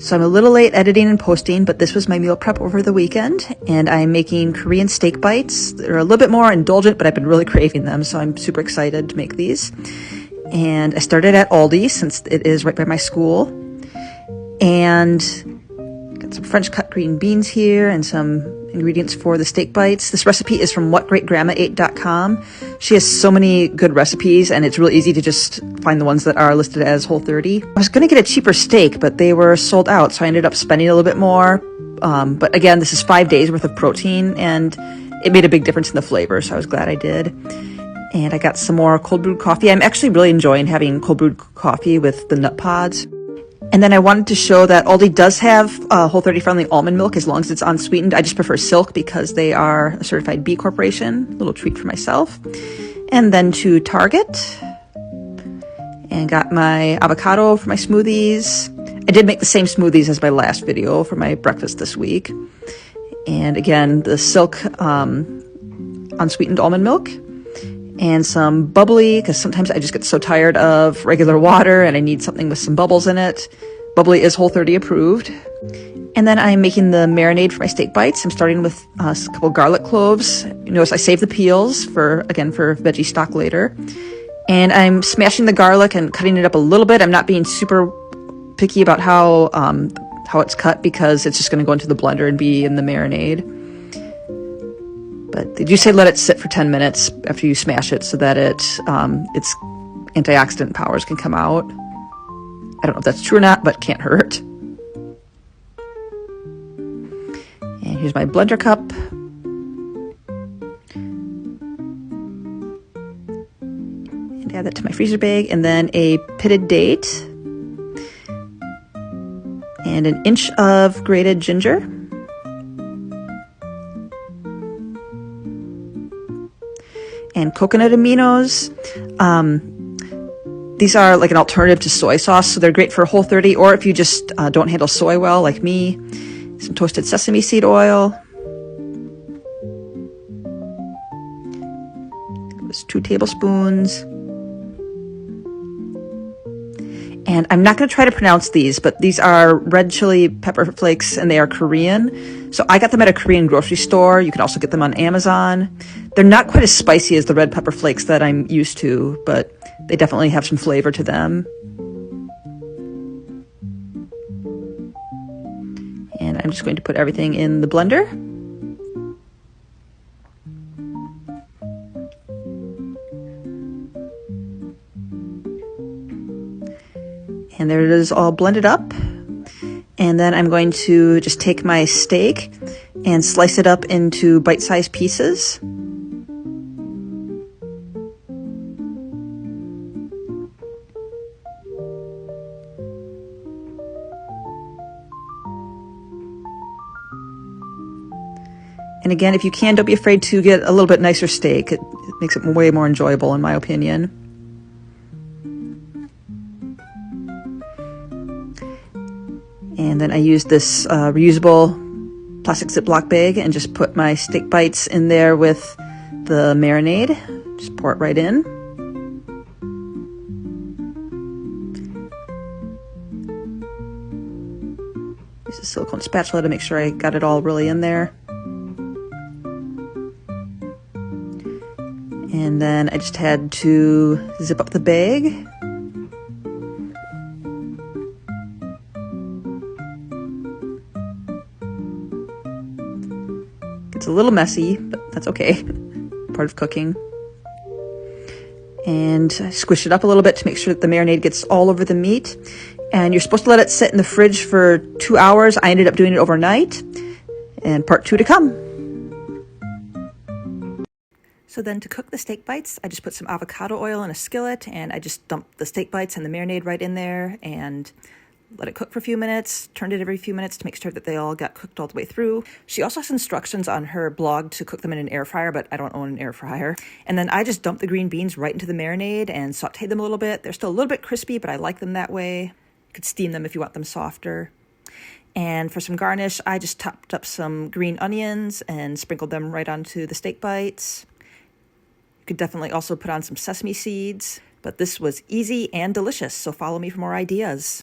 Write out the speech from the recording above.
So I'm a little late editing and posting, but this was my meal prep over the weekend, and I'm making Korean steak bites. They're a little bit more indulgent, but I've been really craving them, so I'm super excited to make these. And I started at Aldi since it is right by my school. And got some French cut green beans here and some ingredients for the steak bites. This recipe is from whatgreatgrandma8.com. She has so many good recipes, and it's really easy to just find the ones that are listed as Whole30. I was going to get a cheaper steak, but they were sold out, so I ended up spending a little bit more. But again, this is 5 days worth of protein, and it made a big difference in the flavor, so I was glad I did. And I got some more cold brewed coffee. I'm actually really enjoying having cold brewed coffee with the nut pods. And then I wanted to show that Aldi does have Whole30 friendly almond milk as long as it's unsweetened. I just prefer Silk because they are a certified B Corporation. A little treat for myself. And then to Target. And got my avocado for my smoothies. I did make the same smoothies as my last video for my breakfast this week. And again, the Silk unsweetened almond milk. And some bubbly, because sometimes I just get so tired of regular water and I need something with some bubbles in it. Bubbly is Whole30 approved. And then I'm making the marinade for my steak bites. I'm starting with a couple garlic cloves. You notice I saved the peels for veggie stock later. And I'm smashing the garlic and cutting it up a little bit. I'm not being super picky about how it's cut because it's just going to go into the blender and be in the marinade. But they do say let it sit for 10 minutes after you smash it so that its antioxidant powers can come out. I don't know if that's true or not, but can't hurt. And here's my blender cup. And add that to my freezer bag. And then a pitted date. And an inch of grated ginger. And coconut aminos. These are like an alternative to soy sauce, so they're great for Whole30, or if you just don't handle soy well, like me. Some toasted sesame seed oil. It was 2 tablespoons. And I'm not going to try to pronounce these, but these are red chili pepper flakes, and they are Korean. So I got them at a Korean grocery store. You can also get them on Amazon. They're not quite as spicy as the red pepper flakes that I'm used to, but they definitely have some flavor to them. And I'm just going to put everything in the blender. And there it is all blended up. And then I'm going to just take my steak and slice it up into bite-sized pieces. And again, if you can, don't be afraid to get a little bit nicer steak. It makes it way more enjoyable, in my opinion. And then I used this reusable plastic Ziploc bag and just put my steak bites in there with the marinade. Just pour it right in. Use a silicone spatula to make sure I got it all really in there. And then I just had to zip up the bag. It's a little messy, but that's okay. Part of cooking. And squish it up a little bit to make sure that the marinade gets all over the meat. And you're supposed to let it sit in the fridge for 2 hours. I ended up doing it overnight. And part 2 to come. So then to cook the steak bites, I just put some avocado oil in a skillet, and I just dumped the steak bites and the marinade right in there and let it cook for a few minutes, turned it every few minutes to make sure that they all got cooked all the way through. She also has instructions on her blog to cook them in an air fryer, but I don't own an air fryer. And then I just dumped the green beans right into the marinade and sauteed them a little bit. They're still a little bit crispy, but I like them that way. You could steam them if you want them softer. And for some garnish, I just chopped up some green onions and sprinkled them right onto the steak bites. You could definitely also put on some sesame seeds, but this was easy and delicious, so follow me for more ideas.